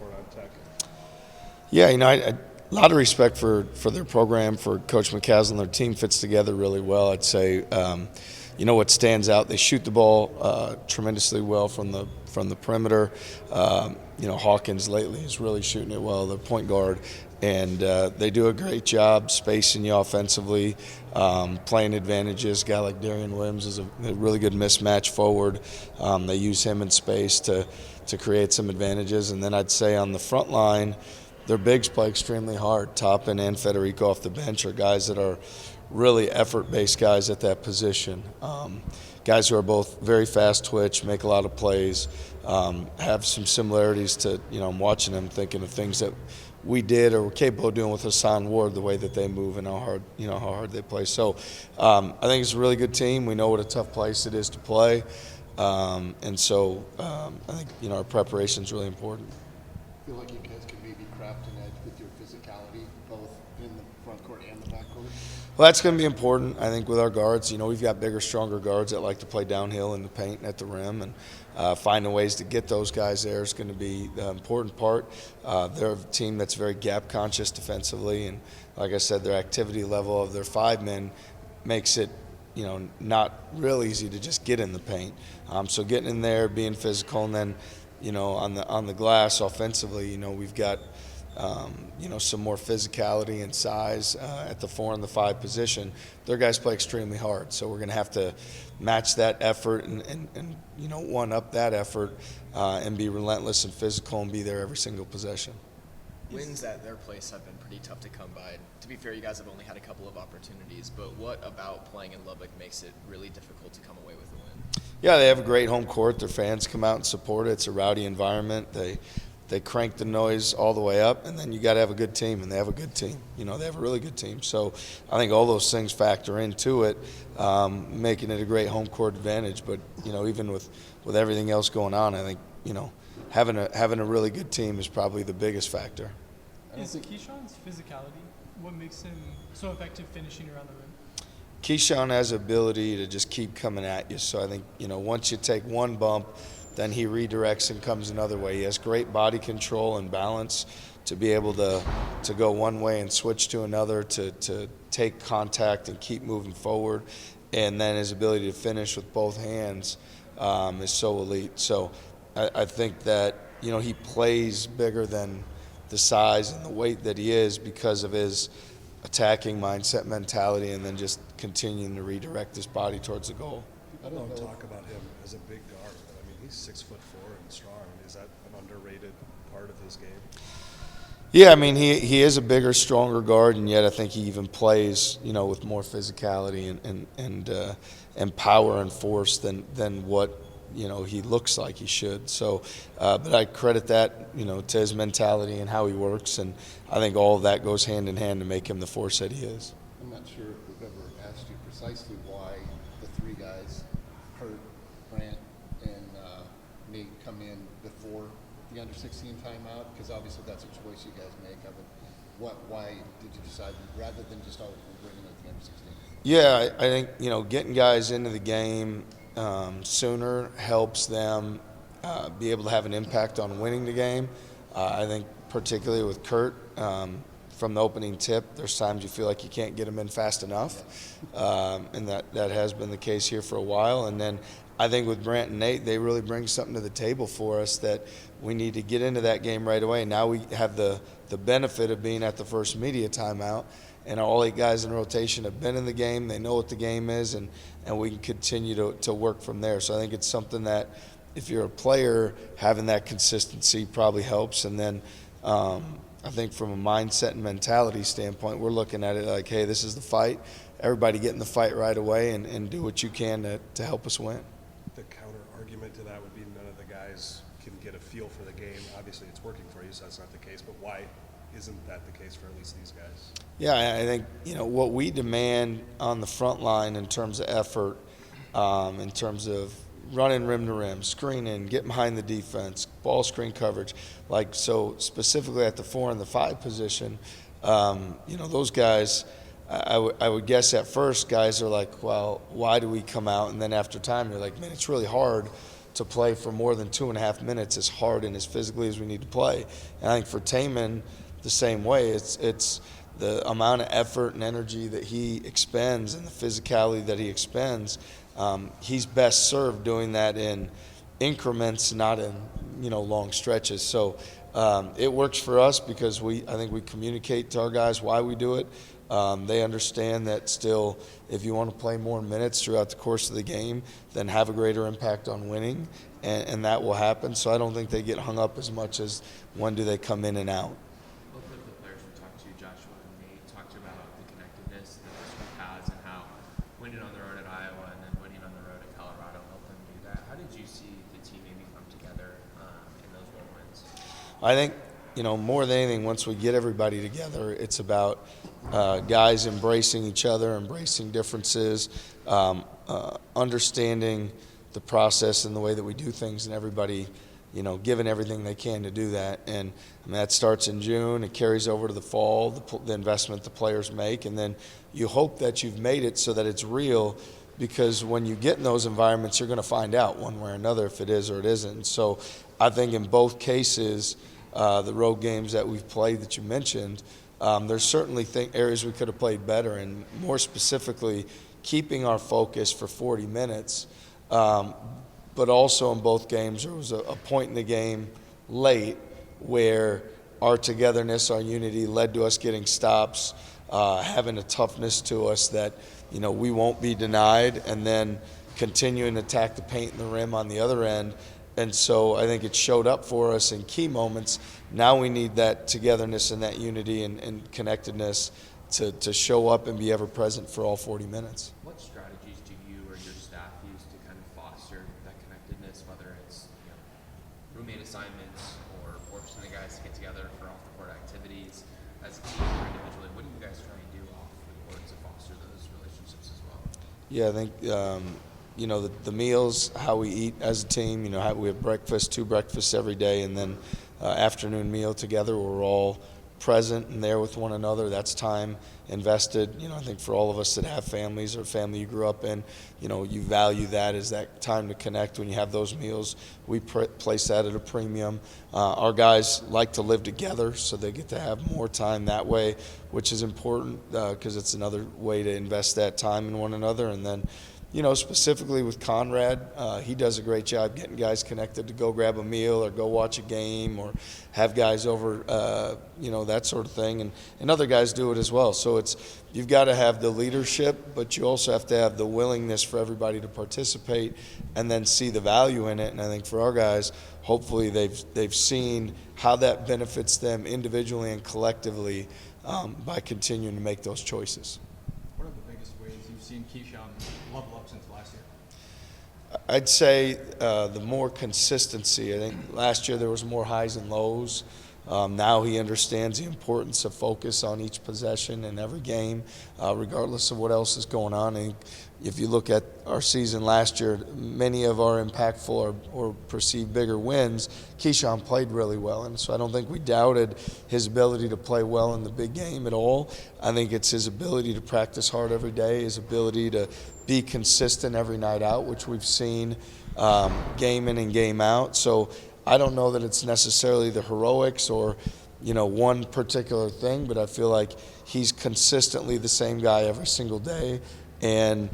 backcourt on Tech? Yeah, a lot of respect for their program, for Coach McCaslin. Their team fits together really well. I'd say, what stands out, they shoot the ball tremendously well from the perimeter. Hawkins lately is really shooting it well, the point guard. And they do a great job spacing you offensively, playing advantages. A guy like Darian Williams is a really good mismatch forward. They use him in space to create some advantages. And then I'd say on the front line, their bigs play extremely hard. Toppin and Federico off the bench are guys that are really effort-based guys at that position. Guys who are both very fast twitch, make a lot of plays, have some similarities to, I'm watching them thinking of things that we did or were capable of doing with Hassan Ward, the way that they move and how hard they play. So I think it's a really good team. We know what a tough place it is to play. And so I think, our preparation is really important. I feel like you guys can maybe craft an edge with your physicality, both in the front court and the back court? Well, that's going to be important, I think, with our guards. We've got bigger, stronger guards that like to play downhill in the paint and at the rim, and finding ways to get those guys there is going to be the important part. They're a team that's very gap-conscious defensively, and like I said, their activity level of their 5 men makes it not real easy to just get in the paint. So getting in there, being physical, and then on the glass offensively, we've got some more physicality and size at the 4 and the 5 position. Their guys play extremely hard, so we're going to have to match that effort and one up that effort and be relentless and physical and be there every single possession. Wins at their place have been pretty tough to come by. To be fair, you guys have only had a couple of opportunities, but what about playing in Lubbock makes it really difficult to come away with a win? Yeah, they have a great home court. Their fans come out and support it. It's a rowdy environment. They crank the noise all the way up, and then you got to have a good team, and they have a good team. They have a really good team. So I think all those things factor into it, making it a great home court advantage. But even with everything else going on, I think having a really good team is probably the biggest factor. Is Keyon's physicality what makes him so effective finishing around the rim? Keyon has the ability to just keep coming at you. So I think, once you take one bump, then he redirects and comes another way. He has great body control and balance to be able to go one way and switch to another, to take contact and keep moving forward. And then his ability to finish with both hands is so elite. So I think that, he plays bigger than the size and the weight that he is because of his attacking mindset, mentality, and then just continuing to redirect his body towards the goal. People don't talk about him as a big guard, but he's 6'4" and strong. Is that an underrated part of his game? Yeah, he is a bigger, stronger guard, and yet I think he even plays, with more physicality and power and force than what he looks like he should. So, but I credit that, to his mentality and how he works, and I think all of that goes hand in hand to make him the force that he is. I'm not sure if we've ever asked you precisely why the 3 guys, Kurt, Brant, and Nate, come in before the under-16 timeout, because obviously that's a choice you guys make. Why did you decide, rather than just bringing it the under-16? Yeah, I think, getting guys into the game sooner helps them be able to have an impact on winning the game. I think particularly with Kurt, from the opening tip, there's times you feel like you can't get him in fast enough, and that has been the case here for a while. And then I think with Brant and Nate, they really bring something to the table for us that we need to get into that game right away. Now we have the benefit of being at the first media timeout, and all 8 guys in rotation have been in the game. They know what the game is, and we can continue to work from there. So I think it's something that if you're a player, having that consistency probably helps. And then I think from a mindset and mentality standpoint, we're looking at it like, hey, this is the fight. Everybody get in the fight right away and do what you can to help us win. The counter argument to that would be none of the guys can get a feel for the game. Obviously, it's working for you, so that's not the case. But why isn't that the case for at least these guys? Yeah, I think what we demand on the front line in terms of effort, in terms of running rim to rim, screening, getting behind the defense, ball screen coverage, so specifically at the 4 and the 5 position, those guys. I would guess at first guys are like, well, why do we come out? And then after time, you're like, man, it's really hard to play for more than 2.5 minutes as hard and as physically as we need to play. And I think for Taman, the same way. It's the amount of effort and energy that he expends and the physicality that he expends. He's best served doing that in increments, not in long stretches. So it works for us because I think we communicate to our guys why we do it. They understand that still, if you want to play more minutes throughout the course of the game, then have a greater impact on winning, and that will happen. So I don't think they get hung up as much as when do they come in and out. Both of the players we talked to, Joshua and Nate, talked about the connectedness that this group has and how winning on the road at Iowa and then winning on the road at Colorado helped them do that. How did you see the team maybe come together in those road wins? I think, more than anything, once we get everybody together, it's about guys embracing each other, embracing differences, understanding the process and the way that we do things, and everybody, giving everything they can to do that. And that starts in June. It carries over to the fall, the investment the players make, and then you hope that you've made it so that it's real, because when you get in those environments, you're going to find out one way or another if it is or it isn't. So I think in both cases, the road games that we've played that you mentioned, there's certainly areas we could have played better, and more specifically, keeping our focus for 40 minutes. But also in both games, there was a point in the game late where our togetherness, our unity led to us getting stops, having a toughness to us that, we won't be denied, and then continuing to attack the paint and the rim on the other end. And so I think it showed up for us in key moments. Now we need that togetherness and that unity and connectedness to show up and be ever present for all 40 minutes. What strategies do you or your staff use to kind of foster that connectedness, whether it's roommate assignments or forcing the guys to get together for off-the-court activities as a team or individually? What do you guys try and do off the court to foster those relationships as well? Yeah, I think the meals, how we eat as a team. How we have two breakfasts every day, and then afternoon meal together. We're all present and there with one another. That's time invested. I think for all of us that have families or family you grew up in, you value that as that time to connect when you have those meals. We place that at a premium. Our guys like to live together, so they get to have more time that way, which is important because it's another way to invest that time in one another. And then, specifically with Conrad, he does a great job getting guys connected to go grab a meal or go watch a game or have guys over, that sort of thing. And other guys do it as well. So you've got to have the leadership, but you also have to have the willingness for everybody to participate and then see the value in it. And I think for our guys, hopefully they've seen how that benefits them individually and collectively by continuing to make those choices. What are the biggest ways you've seen Keyon level up since last year? I'd say the more consistency. I think last year there was more highs and lows. Now he understands the importance of focus on each possession in every game, regardless of what else is going on. And if you look at our season last year, many of our impactful or perceived bigger wins, Keyon played really well. And so I don't think we doubted his ability to play well in the big game at all. I think it's his ability to practice hard every day, his ability to be consistent every night out, which we've seen game in and game out. So I don't know that it's necessarily the heroics or, one particular thing, but I feel like he's consistently the same guy every single day. And,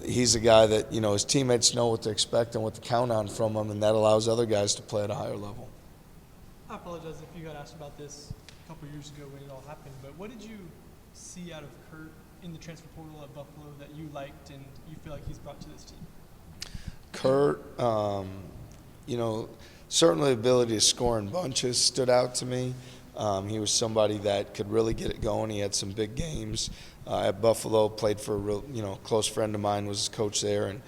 he's a guy that, his teammates know what to expect and what to count on from him, and that allows other guys to play at a higher level. I apologize if you got asked about this a couple years ago when it all happened, but what did you see out of Kurt in the transfer portal at Buffalo that you liked and you feel like he's brought to this team? Kurt, certainly the ability to score in bunches stood out to me. He was somebody that could really get it going. He had some big games at Buffalo, played for a real, close friend of mine was his coach there, and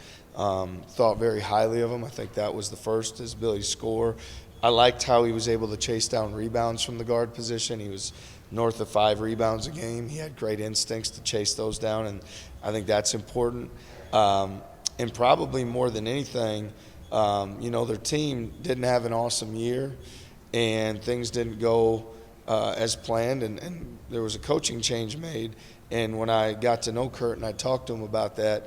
thought very highly of him. I think that was the first, his ability to score. I liked how he was able to chase down rebounds from the guard position. He was north of 5 rebounds a game. He had great instincts to chase those down, and I think that's important. And probably more than anything, their team didn't have an awesome year, and things didn't go as planned, and there was a coaching change made. And when I got to know Kurt and I talked to him about that,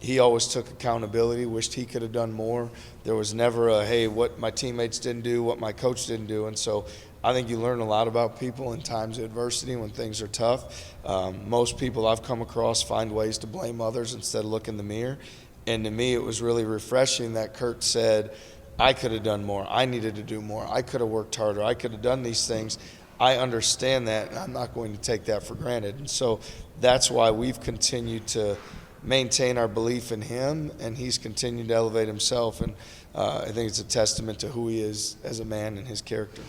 he always took accountability, wished he could have done more. There was never a, hey, what my teammates didn't do, what my coach didn't do. And so I think you learn a lot about people in times of adversity when things are tough. Most people I've come across find ways to blame others instead of look in the mirror. And to me, it was really refreshing that Kurt said, I could have done more. I needed to do more. I could have worked harder. I could have done these things. I understand that, and I'm not going to take that for granted. And so that's why we've continued to maintain our belief in him, and he's continued to elevate himself. And I think it's a testament to who he is as a man and his character.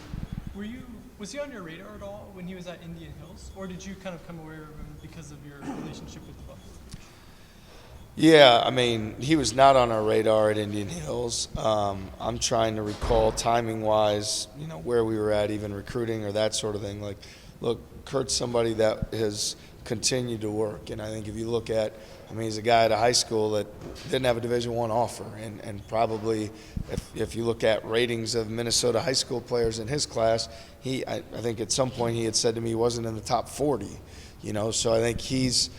Was he on your radar at all when he was at Indian Hills, or did you kind of come aware of him because of your relationship with the Buffalo? Yeah, I mean, he was not on our radar at Indian Hills. I'm trying to recall timing-wise, where we were at, even recruiting or that sort of thing. Like, look, Kurt's somebody that has continued to work, and I think if you look at, he's a guy at a high school that didn't have a Division I offer, and probably if you look at ratings of Minnesota high school players in his class, I think at some point he had said to me he wasn't in the top 40, so I think he's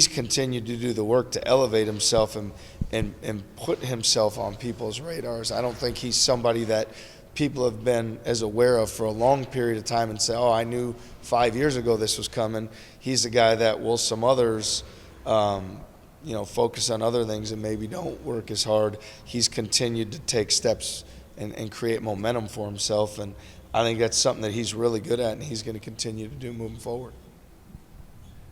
continued to do the work to elevate himself and put himself on people's radars. I don't think he's somebody that people have been as aware of for a long period of time and say, oh, I knew 5 years ago this was coming. He's the guy that will some others focus on other things and maybe don't work as hard. He's continued to take steps and create momentum for himself, and I think that's something that he's really good at and he's going to continue to do moving forward.